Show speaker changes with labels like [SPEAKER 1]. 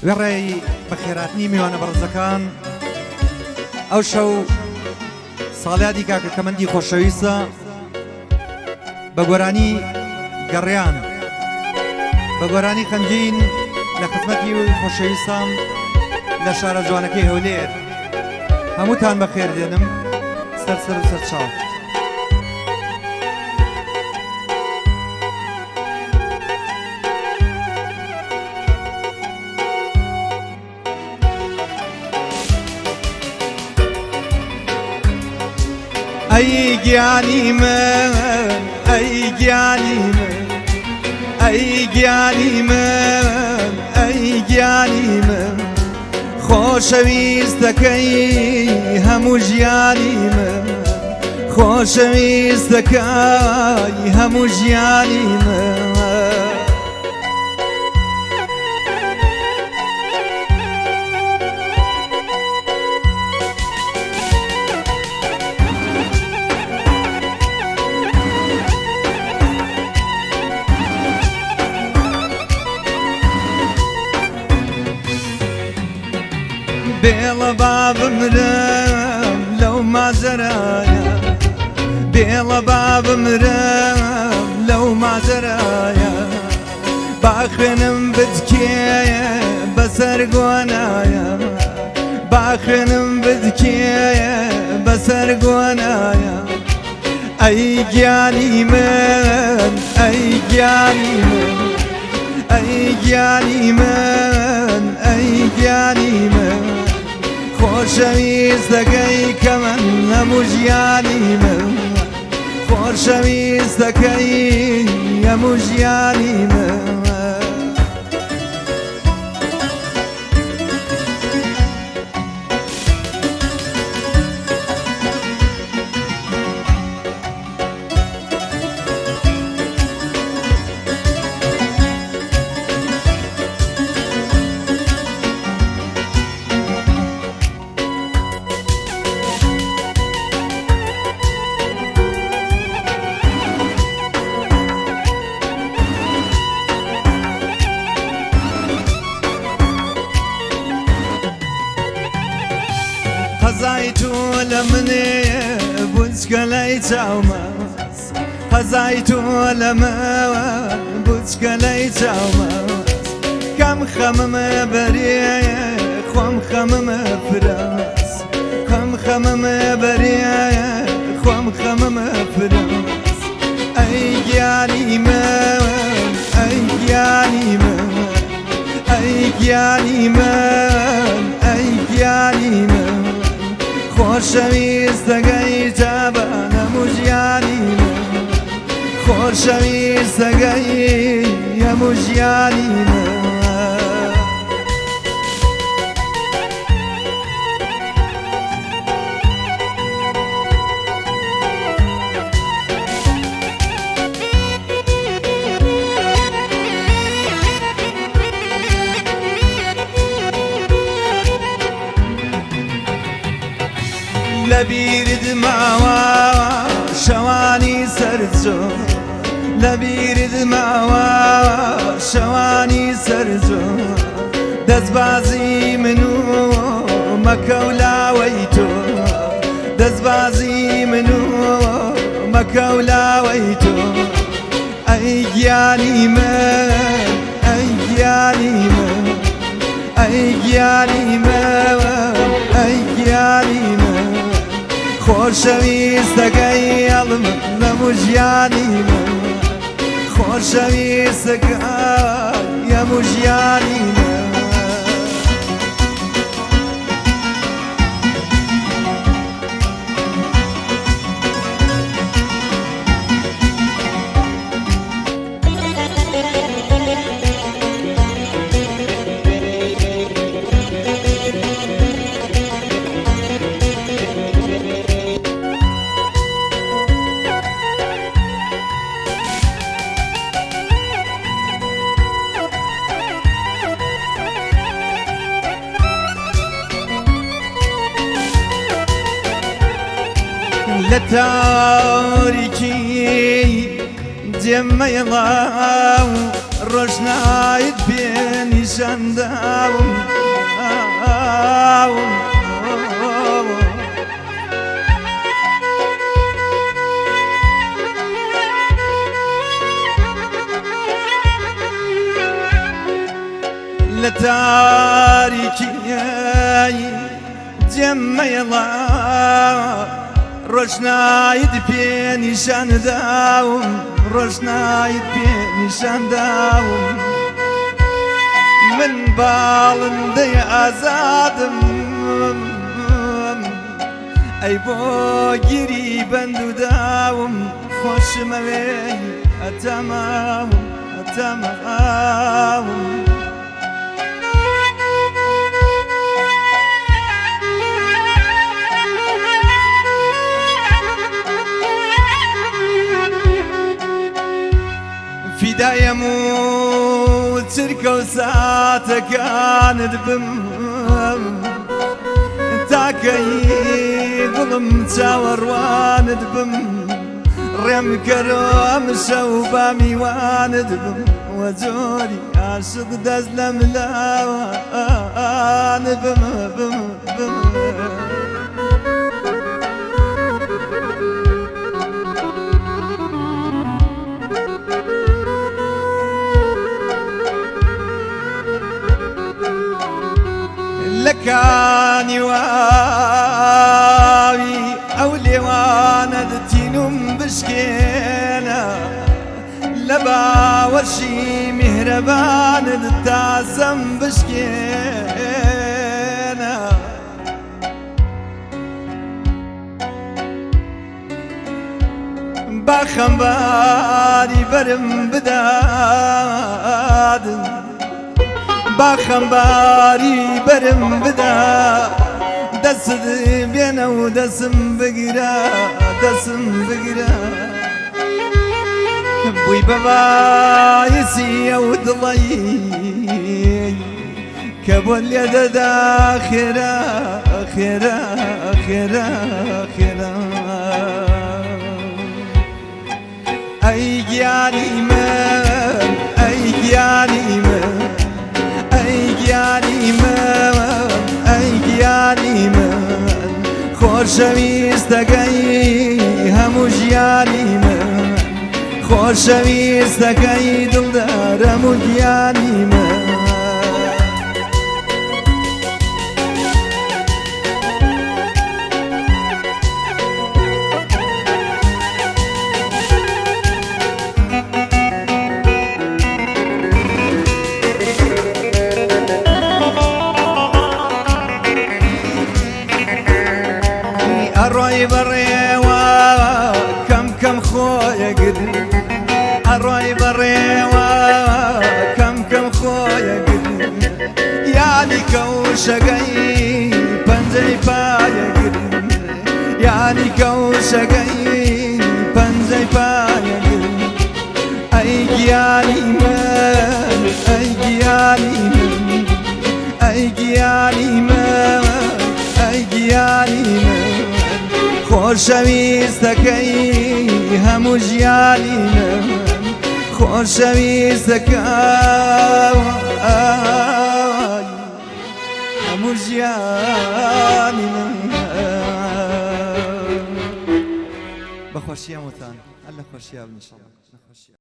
[SPEAKER 1] وێڕێی بەخێراتنی میوانە بەڕزەکان ئەو شەو ساڵیادی کاکە کەمەندی خۆشەویستە بە گۆرانی گەڕیان بە گۆرانی خەمگین لە خزمەتی خۆشەویستم لە شارە جوانەکەی هەولێر هەمووتان بەخێر دێنم سەرسەر و سەرچاو.
[SPEAKER 2] ئەی گیانی من ئەی گیانی من ئەی گیانی من ئەی گیانی من خۆشەویستەکەی هەموو ژیانی من خۆشەویستەکەی هەموو ژیانی من بێڵە بابمرم لەو مازەرایە بێڵە بابمرم لەو مازەرایە باخێنم بتکێیە بەسەر گۆنایە باخێنم بتکێیە بەسەر گۆنایە ئەی گیانی من ئەی گیانی من ئەی گیانی من ئەی گیانی من خۆشەویستەکەی کە من هەموو ژیانی من خۆشەویستەکەی هەموو ژیانی من قەزای تۆ لە منێ بوچکە لای چاومەس قەزای تۆ لە مەوە بوچکە لای چاومەس کەم خەممە بەرێیە خۆم خەممە فرەس کەم خەممە بەرێیە خۆم خەممە فرەس ئەی گیانی من ئەی گیانی من ئەی گیانی من ئەی گیانی من خۆشەویستەکەی تابە هەموو ژیانی من خۆشەویستەکەی هەموو ژیانی من لەبیرت ماوە شەوانی سەرجۆ لەبیرت ماوە شەوانی سەرجۆ دەستبازی من و مەکەولاوەی تۆ دەستبازی من و مەکەولاوەی تۆ ئەی گیانی من ئەی گیانی من ئەی گیانی من ئەی گیانی من خۆشەویستەکەی هەڵم هەموو ژیانی من خۆشەویستەکەی هەموو ژیانی من لە تاریکی جێمەیڵاو ڕۆژنایت پێ نیشانداوم لە تاریکیای جێمەیەڵا ڕۆژنایت پێ نیشانداوم ڕۆژنایت پێ نیشانداوم من باڵندەی ئازادم ئەی بۆ گیری بەند و داوم خۆشمەوێ ئەتەماوم ئەتەماوم فیدایم و چرکە و ساتەکانت بم تاکەی گوڵم چاوەڕوانت بم ڕێم کەرۆ ئەم شەو بامیوانت بم وە جۆری عاشق دەست لە ملاوان بم لەکانی واوی ئەو لێوانە دتینم بشکێنە لە باوەشی میهرەبانت تاسەم بشکێنە با خەمباری بەرم بدادن با خەمباری بەرم بدا دەست بێنە و دەسم بگیرە بووی بە بایسی ئەو دڵی کە بۆ لێ دەدا خێرا ئەی گیانی من ئەی گیانی من ئەی گیانی من خۆشەویستەکەی هەموو ژیانی من خۆشەویستەکەی دڵدار هەموو گیانی من ئەڕۆی بەڕێوە کەم خۆیەگرن ئەڕۆی بەڕێوە کەم خۆیەگرن یانی کەوشەکەی پەنجەی پایەگرن یانی کەوشەکەی پەنجەی پایەگرن ئەی گیانی من ئەی گیانی من ئەی گیانی من ئەی گیانی من خۆشەویستەکەی هەموو ژیانی من خۆشەویستەکەی هەموو ژیانی من بەخۆشیە وتان هەر لە خۆشییا بنیشە.